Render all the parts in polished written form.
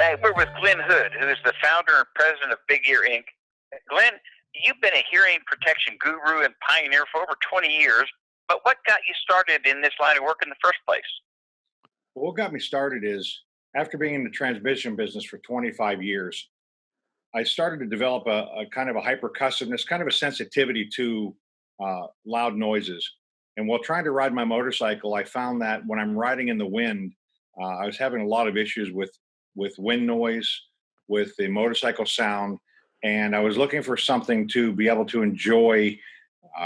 Today we're with Glenn Hood, who is the founder and president of Big Ear Inc. Glenn, you've been a hearing protection guru and pioneer for over 20 years, but what got you started in this line of work in the first place? Well, what got me started is after being in the transmission business for 25 years, I started to develop a kind of a hypercussiveness, kind of a sensitivity to loud noises. And while trying to ride my motorcycle, I found that when I'm riding in the wind, I was having a lot of issues with wind noise, with the motorcycle sound, and I was looking for something to be able to enjoy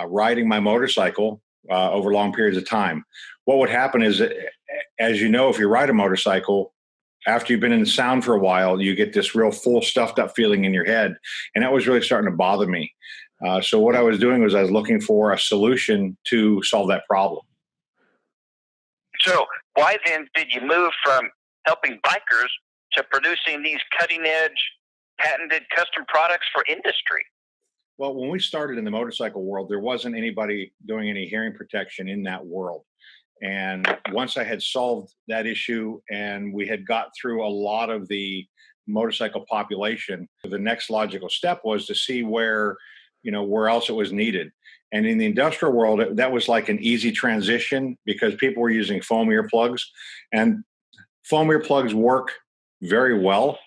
riding my motorcycle over long periods of time. What would happen is, as you know, if you ride a motorcycle, after you've been in the sound for a while, you get this real full, stuffed up feeling in your head. And that was really starting to bother me. So what I was doing was I was looking for a solution to solve that problem. So why then did you move from helping bikers to producing these cutting edge, patented custom products for industry? Well, when we started in the motorcycle world, there wasn't anybody doing any hearing protection in that world. And once I had solved that issue and we had got through a lot of the motorcycle population, the next logical step was to see where else it was needed. And in the industrial world, that was like an easy transition because people were using foam earplugs, and foam earplugs work very well.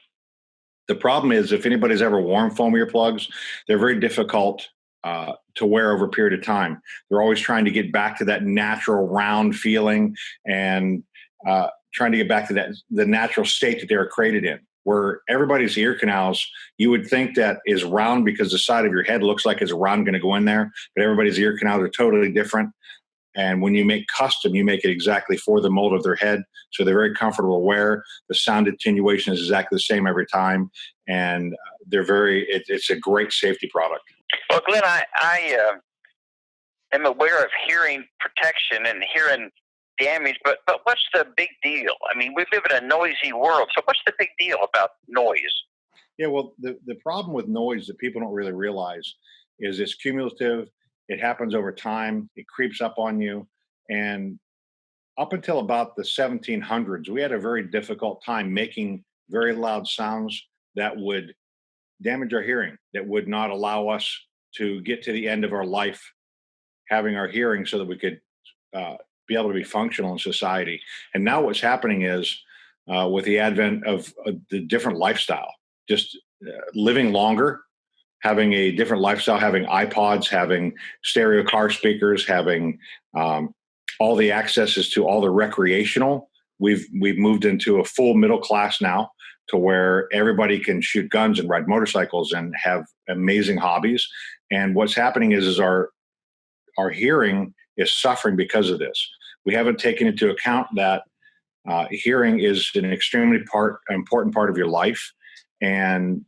The problem is, if anybody's ever worn foam earplugs, they're very difficult to wear over a period of time. They're always trying to get back to that natural round feeling and trying to get back to the natural state that they were created in, where everybody's ear canals, you would think that is round because the side of your head looks like it's round going to go in there, but everybody's ear canals are totally different. And when you make custom, you make it exactly for the mold of their head. So they're very comfortable to wear. The sound attenuation is exactly the same every time. And it's a great safety product. Well, Glenn, I am aware of hearing protection and hearing damage, but what's the big deal? I mean, we live in a noisy world. So what's the big deal about noise? Yeah, well, the problem with noise that people don't really realize is it's cumulative. It happens over time. It creeps up on you. And up until about the 1700s, we had a very difficult time making very loud sounds that would damage our hearing, that would not allow us to get to the end of our life having our hearing so that we could be able to be functional in society. And now what's happening is with the advent of the different lifestyle, just living longer, having a different lifestyle, having iPods, having stereo car speakers, having all the accesses to all the recreational. We've moved into a full middle class now to where everybody can shoot guns and ride motorcycles and have amazing hobbies. And what's happening is our hearing is suffering because of this. We haven't taken into account that hearing is an extremely important part of your life. And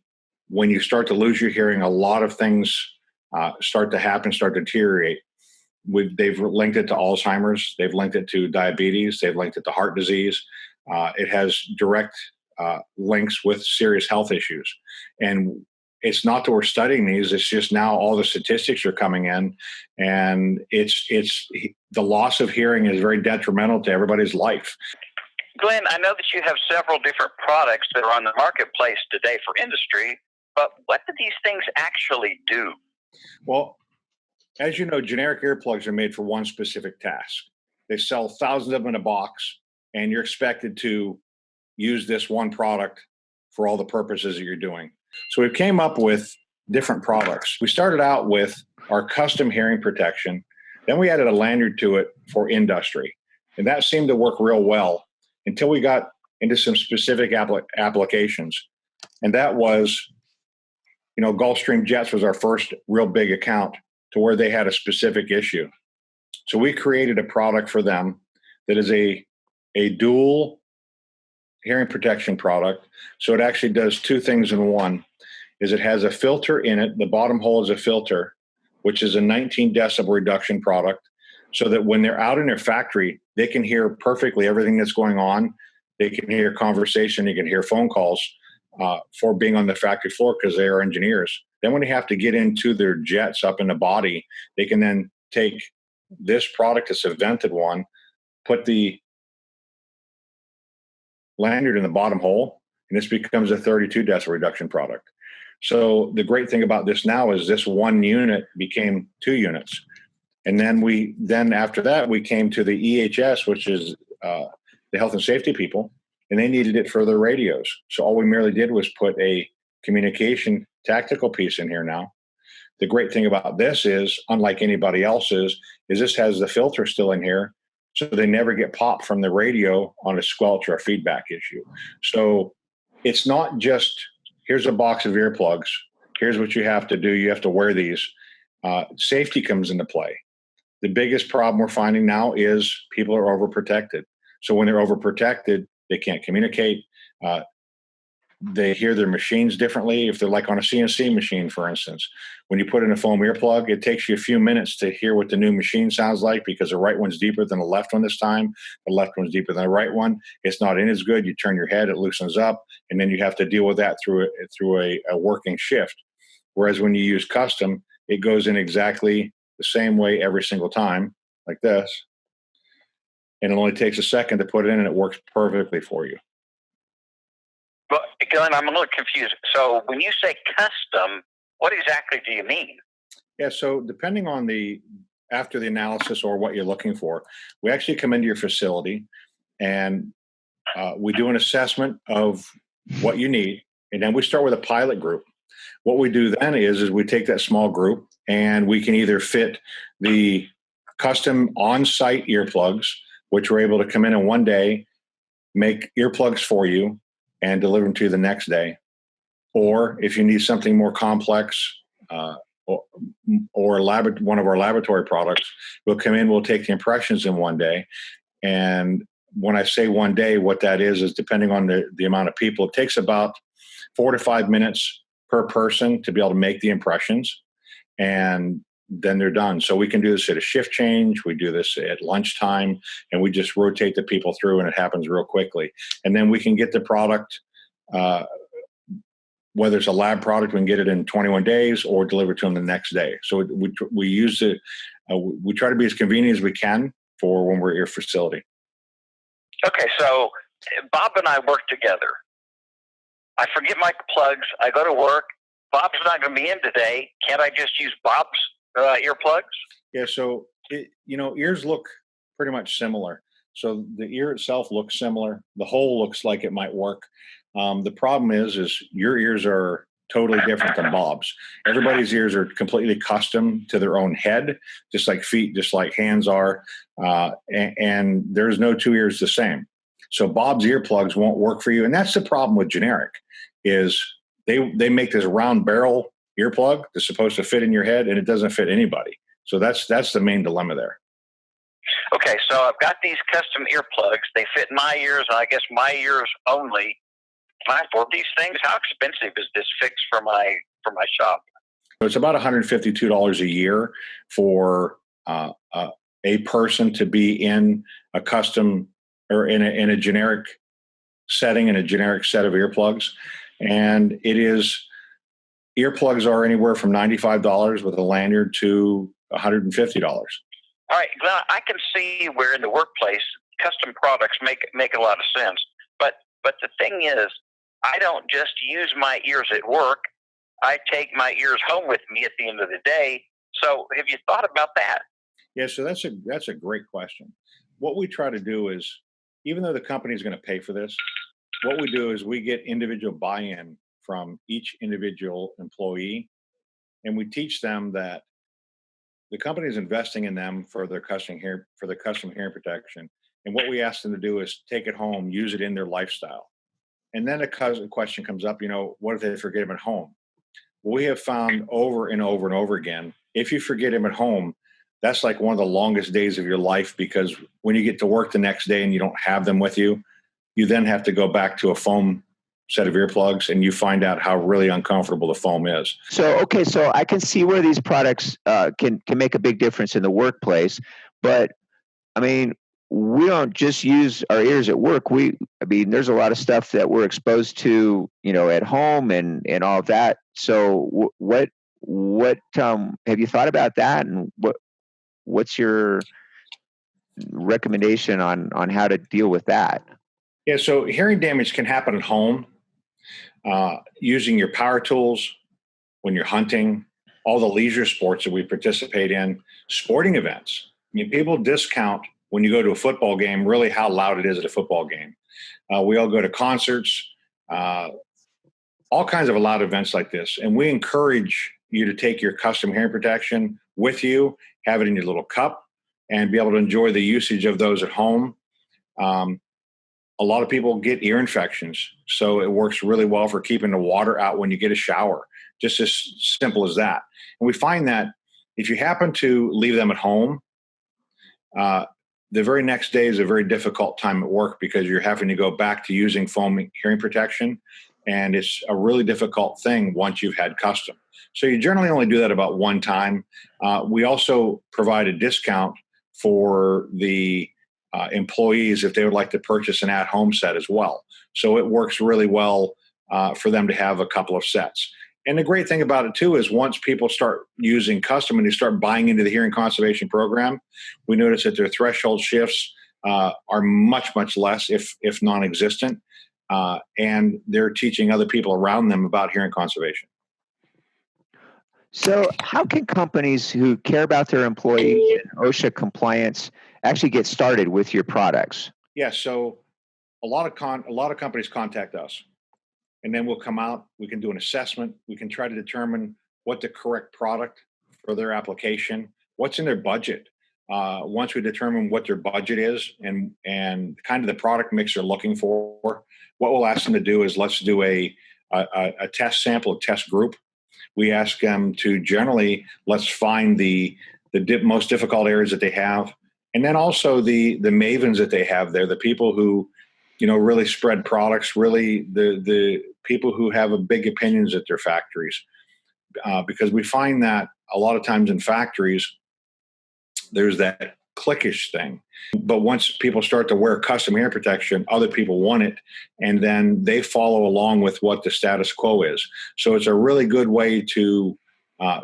when you start to lose your hearing, a lot of things start to happen, start to deteriorate. They've linked it to Alzheimer's. They've linked it to diabetes. They've linked it to heart disease. It has direct links with serious health issues. And it's not that we're studying these. It's just now all the statistics are coming in, and it's the loss of hearing is very detrimental to everybody's life. Glenn, I know that you have several different products that are on the marketplace today for industry, but what do these things actually do? Well, as you know, generic earplugs are made for one specific task. They sell thousands of them in a box, and you're expected to use this one product for all the purposes that you're doing. So we came up with different products. We started out with our custom hearing protection. Then we added a lanyard to it for industry. And that seemed to work real well until we got into some specific applications. And that was, Gulfstream Jets was our first real big account to where they had a specific issue. So we created a product for them that is a dual hearing protection product. So it actually does two things in one. Is it has a filter in it. The bottom hole is a filter, which is a 19 decibel reduction product, so that when they're out in their factory, they can hear perfectly everything that's going on. They can hear conversation. They can hear phone calls for being on the factory floor because they are engineers. Then when they have to get into their jets up in the body, they can then take this product, it's a vented one, put the lanyard in the bottom hole, and this becomes a 32 decibel reduction product. So the great thing about this now is this one unit became 2 units. And then after that, we came to the EHS, which is the health and safety people, and they needed it for their radios. So all we merely did was put a communication tactical piece in here now. The great thing about this is, unlike anybody else's, is this has the filter still in here, so they never get popped from the radio on a squelch or a feedback issue. So it's not just, here's a box of earplugs, here's what you have to do, you have to wear these. Safety comes into play. The biggest problem we're finding now is people are overprotected. So when they're overprotected, they can't communicate. They hear their machines differently. If they're like on a CNC machine, for instance, when you put in a foam earplug, it takes you a few minutes to hear what the new machine sounds like, because the right one's deeper than the left one this time. The left one's deeper than the right one. It's not in as good. You turn your head, it loosens up, and then you have to deal with that through a working shift. Whereas when you use custom, it goes in exactly the same way every single time, like this. And it only takes a second to put it in, and it works perfectly for you. Well, Glenn, I'm a little confused. So when you say custom, what exactly do you mean? Yeah, so depending on after the analysis or what you're looking for, we actually come into your facility and we do an assessment of what you need. And then we start with a pilot group. What we do then is we take that small group and we can either fit the custom on-site earplugs, which we're able to come in one day, make earplugs for you, and deliver them to you the next day. Or if you need something more complex, or one of our laboratory products, we'll come in, we'll take the impressions in one day. And when I say one day, what that is depending on the amount of people, it takes about 4 to 5 minutes per person to be able to make the impressions. And then they're done. So we can do this at a shift change. We do this at lunchtime, and we just rotate the people through, and it happens real quickly. And then we can get the product, whether it's a lab product, we can get it in 21 days or deliver to them the next day. So we use it. We try to be as convenient as we can for when we're at your facility. Okay, so Bob and I work together. I forget my plugs. I go to work. Bob's not going to be in today. Can't I just use Bob's earplugs? Yeah, so ears look pretty much similar. So the ear itself looks similar. The hole looks like it might work. The problem is your ears are totally different than Bob's. Everybody's ears are completely custom to their own head, just like feet, just like hands are. And there's no 2 ears the same. So Bob's earplugs won't work for you. And that's the problem with generic is they make this round barrel earplug that's supposed to fit in your head, and it doesn't fit anybody. So that's the main dilemma there. Okay, so I've got these custom earplugs. They fit my ears, I guess my ears only. Can I afford these things? How expensive is this fix for my shop? So it's about $152 a year for a person to be in a custom or in a generic setting, in a generic set of earplugs. And earplugs are anywhere from $95 with a lanyard to $150. All right, Glenn, I can see where in the workplace custom products make a lot of sense. But the thing is, I don't just use my ears at work. I take my ears home with me at the end of the day. So have you thought about that? Yeah, so that's a great question. What we try to do is, even though the company is going to pay for this, what we do is we get individual buy-in from each individual employee, and we teach them that the company is investing in them for their custom hearing protection. And what we ask them to do is take it home, use it in their lifestyle. And then a question comes up, what if they forget them at home? Well, we have found over and over and over again, if you forget them at home, that's like one of the longest days of your life, because when you get to work the next day and you don't have them with you, you then have to go back to a foam set of earplugs, and you find out how really uncomfortable the foam is. So I can see where these products can make a big difference in the workplace, but I mean, we don't just use our ears at work. There's a lot of stuff that we're exposed to, at home and all of that. So what have you thought about that, and what's your recommendation on how to deal with that? Yeah, so hearing damage can happen at home using your power tools when you're hunting, all the leisure sports that we participate in, sporting events. I mean, people discount when you go to a football game really how loud it is at a football game. We all go to concerts, all kinds of loud events like this. And we encourage you to take your custom hearing protection with you, have it in your little cup, and be able to enjoy the usage of those at home. A lot of people get ear infections, so it works really well for keeping the water out when you get a shower, just as simple as that. And we find that if you happen to leave them at home, the very next day is a very difficult time at work because you're having to go back to using foam hearing protection. And it's a really difficult thing once you've had custom. So you generally only do that about one time. We also provide a discount for the employees if they would like to purchase an at-home set as well. So it works really well for them to have a couple of sets. And the great thing about it too is once people start using custom and they start buying into the hearing conservation program, we notice that their threshold shifts are much, much less, if non-existent. And they're teaching other people around them about hearing conservation. So how can companies who care about their employees and OSHA compliance actually get started with your products? Yeah, so a lot of companies contact us, and then we'll come out, we can do an assessment, we can try to determine what the correct product for their application, what's in their budget. Once we determine what their budget is and kind of the product mix they're looking for, what we'll ask them to do is let's do a test sample, a test group. We ask them to generally let's find the most difficult areas that they have, and then also the mavens that they have there, the people who really spread products, really the people who have a big opinions at their factories, because we find that a lot of times in factories there's that cliquish thing. But once people start to wear custom ear protection, other people want it, and then they follow along with what the status quo is. So it's a really good way to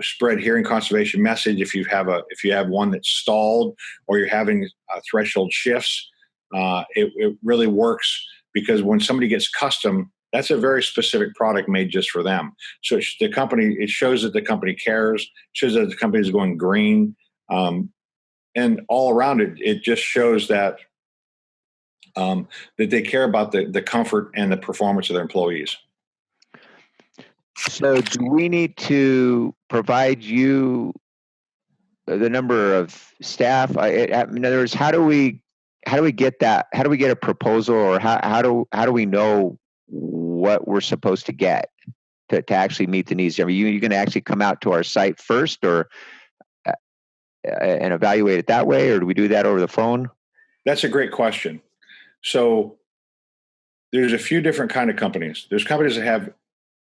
spread hearing conservation message. If you have one that's stalled or you're having threshold shifts, it really works because when somebody gets custom, that's a very specific product made just for them. So it shows that the company cares, shows that the company is going green. And all around it, it just shows that that they care about the comfort and the performance of their employees. So do we need to provide you the number of staff? In other words, how do we get that? How do we get a proposal, or how do we know what we're supposed to get to actually meet the needs? Are you going to actually come out to our site first, or and evaluate it that way, or do we do that over the phone? That's a great question. So there's a few different kind of companies. There's companies that have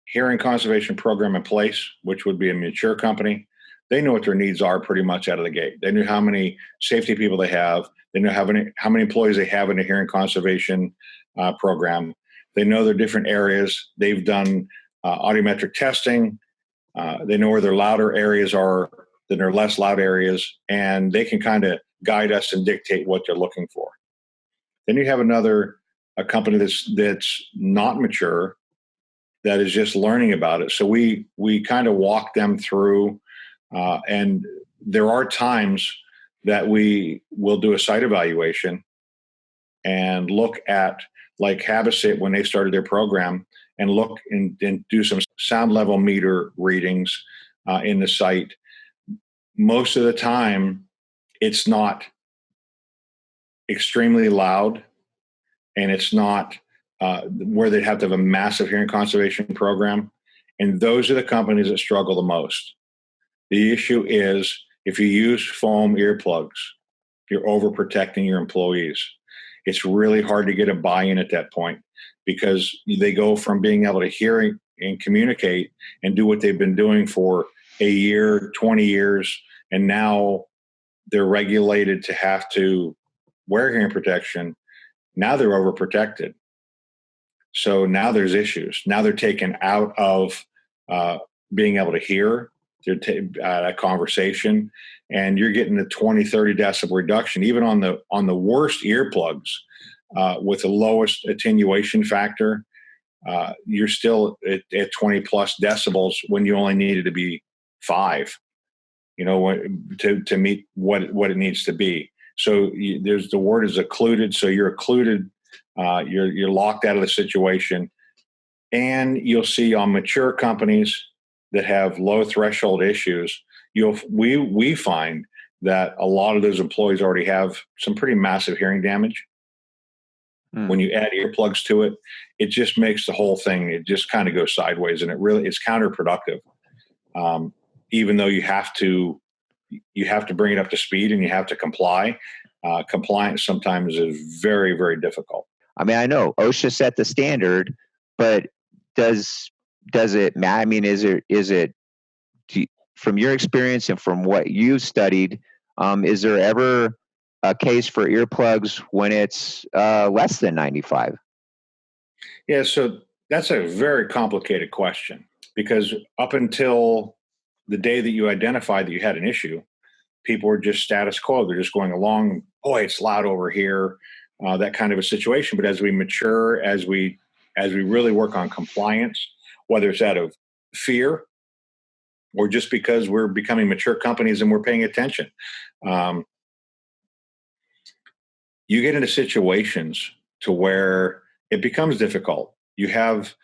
hearing conservation program in place, which would be a mature company. They know what their needs are pretty much out of the gate. They know how many safety people they have. They know how many employees they have in the hearing conservation program. They know their different areas. They've done audiometric testing. They know where their louder areas are than their less loud areas, and they can kind of guide us and dictate what they're looking for. Then you have a company that's not mature, that is just learning about it. So we kind of walk them through, and there are times that we will do a site evaluation and look at, like Habessit when they started their program, and look and do some sound level meter readings in the site. Most of the time, it's not extremely loud, and it's not where they'd have to have a massive hearing conservation program. And those are the companies that struggle the most. The issue is if you use foam earplugs, you're overprotecting your employees. It's really hard to get a buy-in at that point because they go from being able to hear and communicate and do what they've been doing for a year, 20 years, and now they're regulated to have to wear hearing protection. Now they're overprotected. So now there's issues. Now they're taken out of being able to hear a conversation, and you're getting a 20, 30 decibel reduction, even on the worst earplugs with the lowest attenuation factor. you're still at 20 plus decibels when you only needed to be 5, to meet what it needs to be. So there's the word is occluded. So you're occluded, you're locked out of the situation. And you'll see on mature companies that have low threshold issues, we find that a lot of those employees already have some pretty massive hearing damage. When you add earplugs to it, it just makes the whole thing, it just kind of goes sideways, and it's counterproductive. Even though you have to bring it up to speed and you have to comply. Compliance sometimes is very, very difficult. I mean, I know OSHA set the standard, but does it matter? I mean, is it from your experience and from what you've studied, is there ever a case for earplugs when it's less than 95? Yeah, so that's a very complicated question, because up until the day that you identified that you had an issue, people were just status quo. They're just going along. Boy, it's loud over here, that kind of a situation. But as we mature, as we really work on compliance, whether it's out of fear or just because we're becoming mature companies and we're paying attention, you get into situations to where it becomes difficult. You have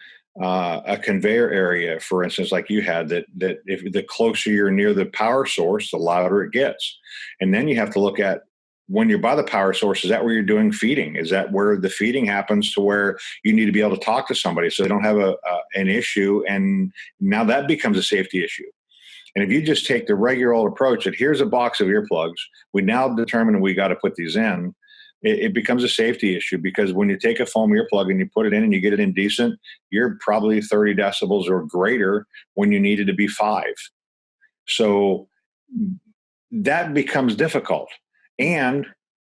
a conveyor area, for instance, like you had, that if the closer you're near the power source, the louder it gets. And then you have to look at, when you're by the power source, is that where you're doing feeding? Is that where the feeding happens, to where you need to be able to talk to somebody so they don't have an issue? And now that becomes a safety issue. And if you just take the regular old approach that here's a box of earplugs, we now determine we got to put these in, it becomes a safety issue, because when you take a foam earplug and you put it in and you get it in decent, you're probably 30 decibels or greater when you needed to be 5. So that becomes difficult. And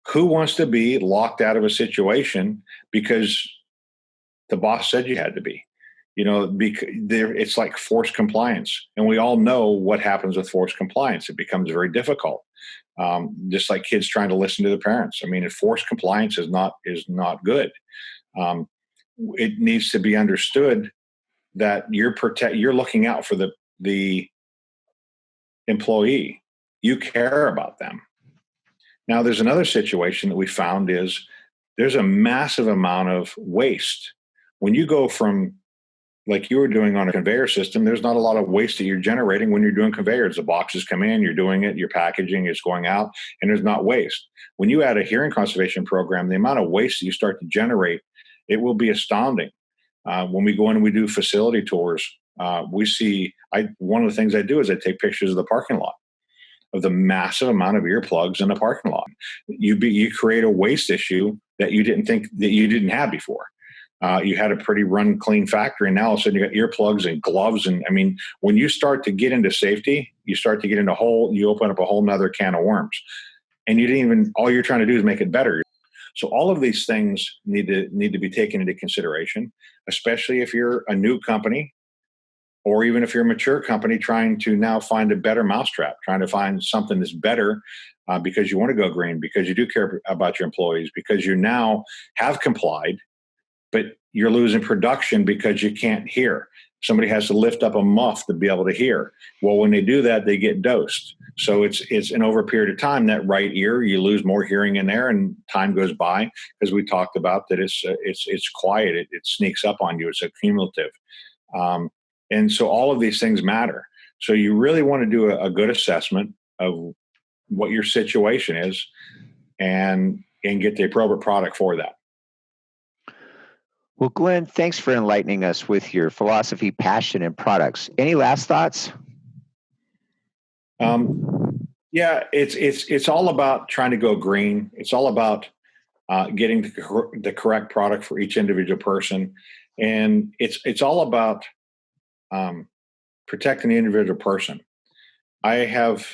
who wants to be locked out of a situation because the boss said you had to be? It's like forced compliance. And we all know what happens with forced compliance. It becomes very difficult. Just like kids trying to listen to their parents. I mean, forced compliance is not good. It needs to be understood that you're looking out for the employee. You care about them. Now, there's another situation that we found is there's a massive amount of waste. When you go from, like you were doing on a conveyor system, there's not a lot of waste that you're generating when you're doing conveyors. The boxes come in, you're doing it, you're packaging, it's going out, and there's not waste. When you add a hearing conservation program, the amount of waste that you start to generate, it will be astounding. When we go in and we do facility tours, we see, one of the things I do is I take pictures of the parking lot, of the massive amount of earplugs in the parking lot. You create a waste issue that you didn't think that you didn't have before. You had a pretty run clean factory, and now all of a sudden you got earplugs and gloves. And I mean, when you start to get into safety, you start to get into you open up a whole nother can of worms, and all you're trying to do is make it better. So all of these things need to be taken into consideration, especially if you're a new company, or even if you're a mature company trying to now find a better mousetrap, trying to find something that's better, because you want to go green, because you do care about your employees, because you now have complied, but you're losing production because you can't hear. Somebody has to lift up a muff to be able to hear. Well, when they do that, they get dosed. So it's an over a period of time, that right ear, you lose more hearing in there, and time goes by, because we talked about that it's quiet. It sneaks up on you. It's accumulative. And so all of these things matter. So you really want to do a good assessment of what your situation is, and get the appropriate product for that. Well, Glenn, thanks for enlightening us with your philosophy, passion, and products. Any last thoughts? Yeah, it's all about trying to go green. It's all about getting the correct product for each individual person, and it's all about protecting the individual person. I have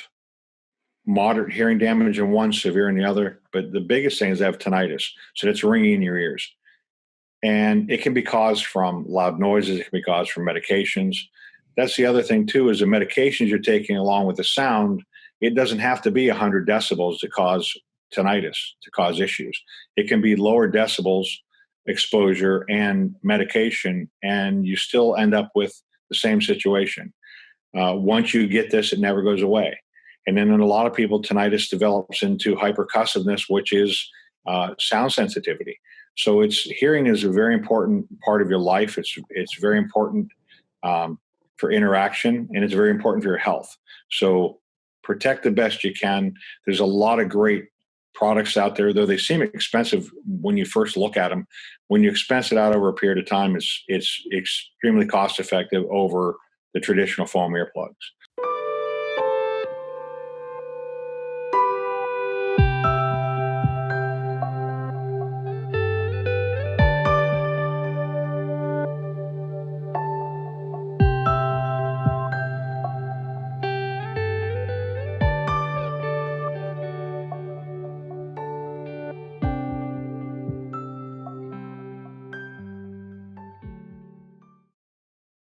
moderate hearing damage in one, severe in the other, but the biggest thing is I have tinnitus, so that's ringing in your ears. And it can be caused from loud noises. It can be caused from medications. That's the other thing too, is the medications you're taking along with the sound, it doesn't have to be 100 decibels to cause tinnitus, to cause issues. It can be lower decibels exposure and medication, and you still end up with the same situation. Once you get this, it never goes away. And then in a lot of people, tinnitus develops into hypercussiveness, which is sound sensitivity. So hearing is a very important part of your life. It's very important for interaction, and it's very important for your health. So protect the best you can. There's a lot of great products out there, though they seem expensive when you first look at them. When you expense it out over a period of time, it's extremely cost effective over the traditional foam earplugs.